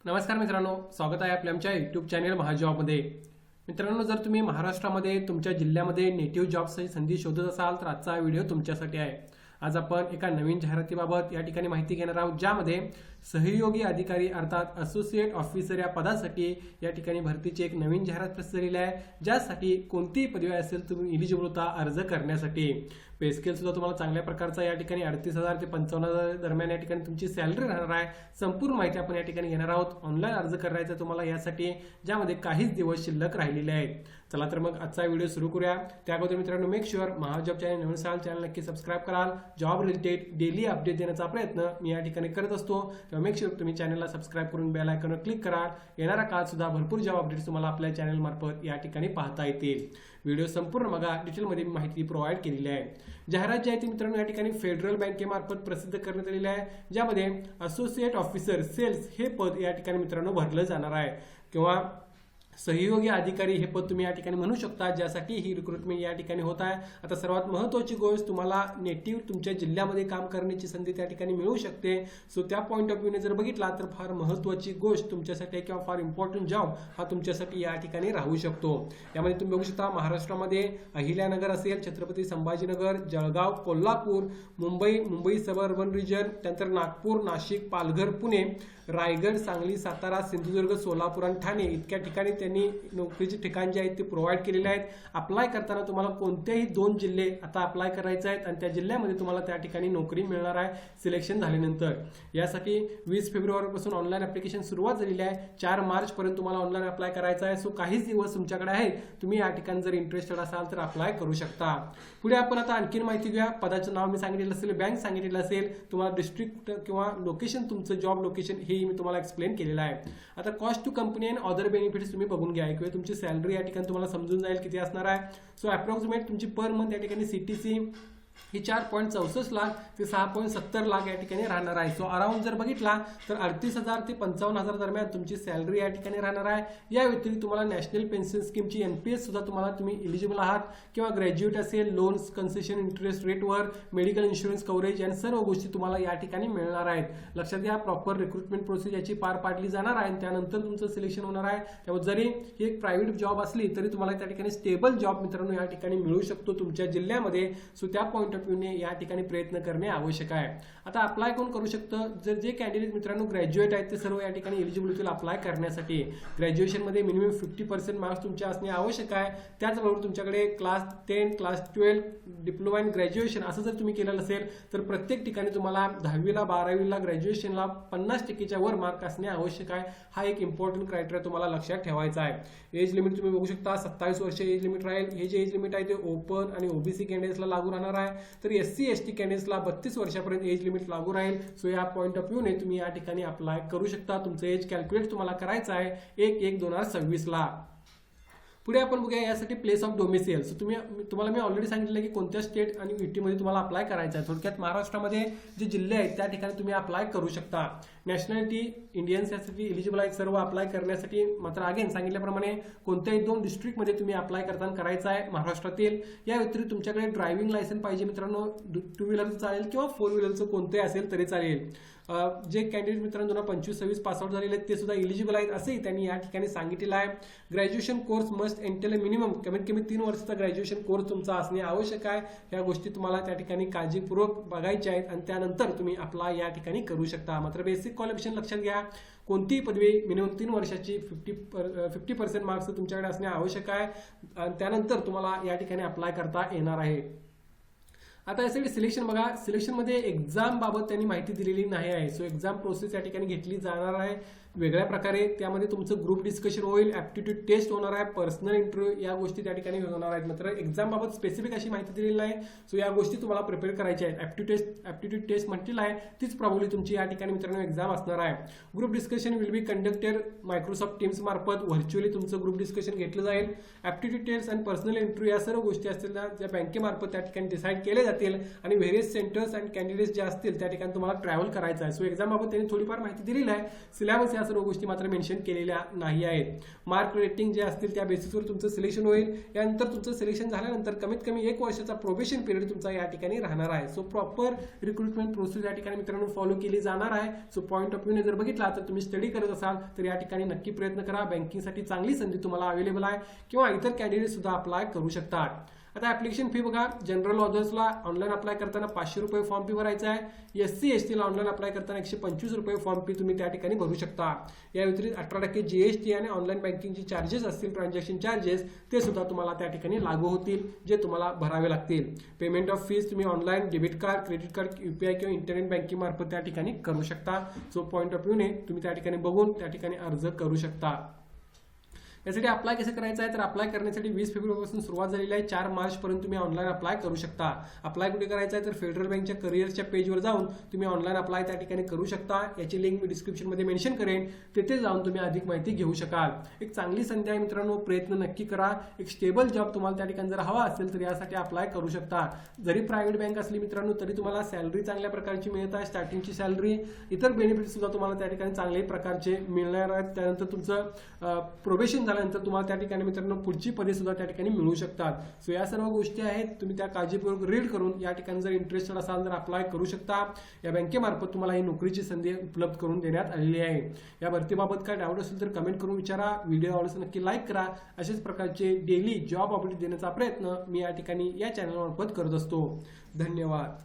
नमस्कार मित्रांनो, स्वागत आहे आपल्या आमच्या यूट्यूब चॅनल महाजॉबमध्ये. मित्रांनो, जर तुम्ही महाराष्ट्रामध्ये तुमच्या जिल्ह्यामध्ये नेटिव्ह जॉबसाठी संधी शोधत असाल तर आजचा व्हिडिओ तुमच्यासाठी आहे. आज आपण एका नवीन जाहिरातीबाबत या ठिकाणी माहिती घेणार आहोत, ज्यामध्ये सहयोगी अधिकारी अर्थात असोसिएट ऑफिसर या पदासाठी या ठिकाणी भरतीची एक नवीन जाहिरात प्रसिद्ध झालेली आहे, ज्यासाठी कोणतीही पदवी असेल तुम्ही एलिजिबल होता अर्ज करण्यासाठी. पे स्केल सुद्धा तुम्हाला चांगल्या प्रकारचा या ठिकाणी 38,000 ते 55,000 दरम्यान या ठिकाणी तुमची सॅलरी राहणार आहे. संपूर्ण माहिती आपण या ठिकाणी घेणार आहोत. ऑनलाईन अर्ज करायचा तुम्हाला यासाठी, ज्यामध्ये काहीच दिवस शिल्लक राहिलेले आहेत. चला तर मग आजचा व्हिडिओ सुरू करूया. त्याअगोदर मित्रांनो, मेक शुअर महाजॉब चॅनल नवीन असाल चॅनल नक्की सबस्क्राईब कराल. जॉब रिलेटेड डेली अपडेट देण्याचा प्रयत्न मी या ठिकाणी करत असतो, तेव्हा मेक शुअर तुम्ही चॅनलला सबस्क्राईब करून बेल आयकॉनवर क्लिक कराल. येणारा काळात सुद्धा भरपूर जॉब अपडेट्स तुम्हाला आपल्या चॅनल मार्फत या ठिकाणी पाहता येतील. व्हिडिओ संपूर्ण बघा, डिटेलमध्ये माहिती प्रोव्हाइड केलेली आहे. जाहिरात जी आहे ती मित्रांनो या ठिकाणी फेडरल बँकेमार्फत प्रसिद्ध करण्यात आलेली आहे, ज्यामध्ये असोसिएट ऑफिसर सेल्स हे पद या ठिकाणी मित्रांनो भरलं जाणार आहे, किंवा सहयोगी अधिकारी हे पद तुम्ही या ठिकाणी म्हणू शकता, ज्यासाठी ही रिक्रुटमेंट या ठिकाणी होत आहे. आता सर्वात महत्त्वाची गोष्ट, तुम्हाला नेटिव्ह तुमच्या जिल्ह्यामध्ये काम करण्याची संधी त्या ठिकाणी मिळू शकते. सो त्या पॉईंट ऑफ व्ह्यूने जर बघितला तर फार महत्त्वाची गोष्ट तुमच्यासाठी किंवा फार इम्पॉर्टंट जॉब हा तुमच्यासाठी या ठिकाणी राहू शकतो. यामध्ये तुम्ही बघू शकता, महाराष्ट्रामध्ये अहिल्यानगर असेल, छत्रपती संभाजीनगर, जळगाव, कोल्हापूर, मुंबई सबअर्बन रिजन, त्यानंतर नागपूर, नाशिक, पालघर, पुणे, रायगड, सांगली, सातारा, सिंधुदुर्ग, सोलापूर आणि ठाणे इतक्या ठिकाणी त्यांनी नोकरीचे ठिकाण जे आहेत ते प्रोव्हाइड केलेले आहेत. अप्लाय करताना तुम्हाला कोणतेही 2 जिल्हे आता अप्लाय करायचे आहेत आणि त्या जिल्ह्यामध्ये तुम्हाला त्या ठिकाणी नोकरी मिळणार आहे सिलेक्शन झाल्यानंतर. यासाठी 20 फेब्रुवारीपासून ऑनलाईन ऍप्लिकेशन सुरुवात झालेली आहे. 4 मार्चपर्यंत तुम्हाला ऑनलाईन अप्लाय करायचं आहे. सो काहीच दिवस तुमच्याकडे आहेत. तुम्ही या ठिकाणी जर इंटरेस्टेड असाल तर अप्लाय करू शकता. पुढे आपण आता आणखीन माहिती घेऊया. पदाचं नाव मी सांगितलेलं असेल, बँक सांगितलेलं असेल, तुम्हाला डिस्ट्रिक्ट किंवा लोकेशन, तुमचं जॉब लोकेशन हे मी तुम्हाला एक्सप्लेन केलेलं आहे. आता cost to company and other benefits तुम्ही बघून घ्या, किंवा तुमची सॅलरी या ठिकाणी तुम्हाला समजून जाईल किती असणार आहे. सो अप्रॉक्सिमेट तुमची पर मंथ या ठिकाणी सीटीसी ही 4.64 लाख ते 6.70 लाख या ठिकाणी राहणार आहे. सो अराउंड जर बघितला तर 38,000 ते 55,000 दरम्यान तुमची सॅलरी या ठिकाणी राहणार आहे. या व्यतिरिक्त तुम्हाला नॅशनल पेन्शन स्कीमची एनपीएस सुद्धा तुम्ही एलिजिबल आहात, किंवा ग्रॅज्युएट असेल, लोन्स कन्सेशन इंटरेस्ट रेटवर, मेडिकल इन्शुरन्स कव्हरेज या सर्व गोष्टी तुम्हाला या ठिकाणी मिळणार आहेत. लक्षात घ्या, प्रॉपर रिक्रुटमेंट प्रोसेस याची पार पाडली जाणार आहे, त्यानंतर तुमचं सिलेक्शन होणार आहे. त्यामुळे जरी ही एक प्रायव्हेट जॉब असली तरी तुम्हाला त्या ठिकाणी स्टेबल जॉब मित्रांनो या ठिकाणी मिळू शकतो तुमच्या जिल्ह्यामध्ये. सो त्या पॉईंट ऑफ व्ह्यूने या ठिकाणी प्रयत्न करणे आवश्यक आहे. आता अप्लाय कोण करू शकतं? जर जे कॅन्डिडेट मित्रांनो ग्रॅज्युएट आहेत ते सर्व या ठिकाणी एलिजिबल होतील अप्लाय करण्यासाठी. ग्रॅज्युएशनमध्ये मिनिमम 50% मार्क्स तुमचे असणे आवश्यक आहे. त्याचबरोबर तुमच्याकडे class 10, class 12, diploma in graduation असं जर तुम्ही केलेलं असेल तर प्रत्येक ठिकाणी तुम्हाला 10वीला 12वीला ग्रॅज्युएशनला 50% वर मार्क असणे आवश्यक आहे. हा एक इम्पॉर्टंट क्रायटेरिया तुम्हाला लक्षात ठेवायचा आहे. एज लिमिट तुम्ही बघू शकता, 27 वर्ष एज लिमिट राहील. हे जे एज लिमिट आहे ते ओपन आणि ओबीसी कॅन्डिडेट्सला लागू राहणार आहे. तर एससी एसटी कॅन्डिडेट्सला 32 वर्षापर्यंत एज लिमिट लागू राहील. सो या पॉईंट ऑफ व्ह्यूने तुम्ही या ठिकाणी अप्लाय करू शकता. तुमचं एज कॅल्क्युलेट तुम्हाला करायचं आहे 1/1/2026 ला. पुढे आपण बघूया यासाठी प्लेस ऑफ डोमिसाइल. सो तुम्हाला मी ऑलरेडी सांगितलं की कोणत्या स्टेट आणि युटीमध्ये तुम्हाला अप्लाय करायचं आहे. थोडक्यात महाराष्ट्रामध्ये जे जिल्हे आहेत त्या ठिकाणी तुम्ही अप्लाय करू शकता. नॅशनॅलिटी इंडियन्स यासाठी एलिजिबल आहेत सर्व अप्लाय करण्यासाठी. मात्र अगेन सांगितल्याप्रमाणे कोणत्याही 2 डिस्ट्रिक्टमध्ये तुम्ही अप्लाय करताना करायचं आहे महाराष्ट्रातील. या व्यतिरिक्त तुमच्याकडे ड्रायव्हिंग लायसन्स पाहिजे मित्रांनो. 2 व्हीलरचं चालेल किंवा 4 व्हीलरचं कोणतेही असेल तरी चालेल. जे कॅन्डिडेट मित्रांनो 2025-26 पासआउट झालेले आहेत ते सुद्धा एलिजिबल आहेत असेही त्यांनी या ठिकाणी सांगितलेलं आहे. Graduation course must entail minimum कमीत कमी 3 वर्षाचा ग्रॅज्युएशन कोर्स तुमचा असणे आवश्यक आहे. या गोष्टी तुम्हाला त्या ठिकाणी काळजीपूर्वक बघायच्या आहेत आणि त्यानंतर तुम्ही अप्लाय या ठिकाणी करू शकता. मात्र बेसिक क्वालिफिकेशन लक्षात घ्या, कोणतीही पदवी मिनिमम 3 वर्षाची 50% मार्क्स तुमच्याकडे असणे आवश्यक आहे आणि त्यानंतर तुम्हाला या ठिकाणी अप्लाय करता येणार आहे. आता यासाठी सिलेक्शन बघा, सिलेक्शनमध्ये एक्झाम बाबत त्यांनी माहिती दिलेली नाही आहे. सो एक्झाम प्रोसेस या ठिकाणी घेतली जाणार आहे वेगळ्या प्रकारे. त्यामध्ये तुमचं ग्रुप डिस्कशन होईल, ऍप्टिट्यूड टेस्ट होणार आहे, पर्सनल इंटरव्ह्यू या गोष्टी त्या ठिकाणी होणार आहेत. मात्र एक्झाम बाबत स्पेसिफिक अशी माहिती दिलेली नाही. सो या गोष्टी तुम्हाला प्रिपेअर करायच्या आहेत. ऍप्टिट्यूड टेस्ट म्हटलेलं आहे तीच प्रॉब्ली तुमची या ठिकाणी मित्रांनो एक्झाम असणार आहे. Group discussion will be conducted Microsoft teams मार्फत व्हर्च्युअली तुमचं ग्रुप डिस्कशन घेतलं जाईल. ऍप्टिट्यूड टेस्ट आणि पर्सनल इंटरव्ह्यू या सर्व गोष्टी असतील ज्या बँकेमार्फत त्या ठिकाणी डिसाईड केले जातील जातील आणि व्हेरियस सेंटर्स अँड कॅन्डिडेट्स जे असतील त्या ठिकाणी तुम्हाला ट्रॅव्हल करायचं आहे. सो एक्झाम बाबत त्यांनी थोडीफार माहिती दिलेली आहे. सिलेबस या सर्व गोष्टी मात्र मेन्शन केलेल्या नाही आहेत. मार्क रेटिंग जे असतील त्या बेसिसवर तुमचं सिलेक्शन होईल. यानंतर तुमचं सिलेक्शन झाल्यानंतर कमीत कमी 1 वर्षाचा प्रोबेशन पिरियड तुमचा या ठिकाणी राहणार आहे. सो प्रॉपर रिक्रुटमेंट प्रोसेस या ठिकाणी मित्रांनो फॉलो केली जाणार आहे. सो पॉईंट ऑफ व्ह्यूने जर बघितला तर तुम्ही स्टडी करत असाल तर या ठिकाणी नक्की प्रयत्न करा. बँकिंगसाठी चांगली संधी तुम्हाला अवेलेबल आहे किंवा इतर कॅन्डिडेट सुद्धा अप्लाय करू शकतात. आता ऍप्लिकेशन फी बघा, जनरल ऑर्डर्सला ऑनलाईन अप्लाय करताना 500 रुपये फॉर्म फी भरायचा आहे. SC ST ला ऑनलाईन अप्लाय करताना 125 रुपये फॉर्म फी तुम्ही त्या ठिकाणी भरू शकता. या व्यतिरिक्त 18% GST आणि ऑनलाईन बँकिंगचे चार्जेस असतील, ट्रान्झॅक्शन चार्जेस, ते सुद्धा तुम्हाला त्या ठिकाणी लागू होतील, जे तुम्हाला भरावे लागतील. पेमेंट ऑफ फीस तुम्ही online debit card, credit card, UPI किंवा इंटरनेट बँकिंग मार्फत त्या ठिकाणी करू शकता. सो पॉईंट ऑफ व्ह्यूने तुम्ही त्या ठिकाणी बघून त्या ठिकाणी अर्ज करू शकता. यासाठी अप्लाय कसं करायचं आहे तर अप्लाय करण्यासाठी 20 फेब्रुवारीपासून सुरुवात झालेली आहे. 4 मार्च पर्यंत तुम्ही ऑनलाईन अप्लाय करू शकता. अप्लाय कुठे करायचं आहे तर फेडरल बँकच्या करिअरच्या पेजवर जाऊन तुम्ही ऑनलाईन अप्लाय त्या ठिकाणी करू शकता. याची लिंक मी डिस्क्रिप्शनमध्ये मेन्शन करेन, तिथे जाऊन तुम्ही अधिक माहिती घेऊ शकाल. एक चांगली संधी आहे मित्रांनो, प्रयत्न नक्की करा. एक स्टेबल जॉब तुम्हाला त्या ठिकाणी जर हवा असेल तर यासाठी अप्लाय करू शकता. जरी प्रायव्हेट बँक असली मित्रांनो तरी तुम्हाला सॅलरी चांगल्या प्रकारची मिळत आहे. स्टार्टिंगची सॅलरी, इतर बेनिफिट सुद्धा तुम्हाला त्या ठिकाणी चांगल्या प्रकारचे मिळणार आहेत. त्यानंतर तुमचं प्रोबेशन झाल्यानंतर तुम्हाला त्या ठिकाणी मित्रांनो पुढची पदे सुद्धा त्या ठिकाणी मिळू शकतात. सो या सर्व गोष्टी आहेत, तुम्ही त्या काळजीपूर्वक रीड करून या ठिकाणी जर इंटरेस्टेड असाल तर अप्लाय करू शकता. या बँकेमार्फत तुम्हाला ही नोकरीची संधी उपलब्ध करून देण्यात आलेली आहे. या भरतीबाबत काय डाऊट असेल तर कमेंट करून विचारा. व्हिडिओ आवडल्यास नक्की लाईक करा. अशाच प्रकारचे डेली जॉब अपडेट देण्याचा प्रयत्न मी या ठिकाणी या चॅनलमार्फत करत असतो. धन्यवाद.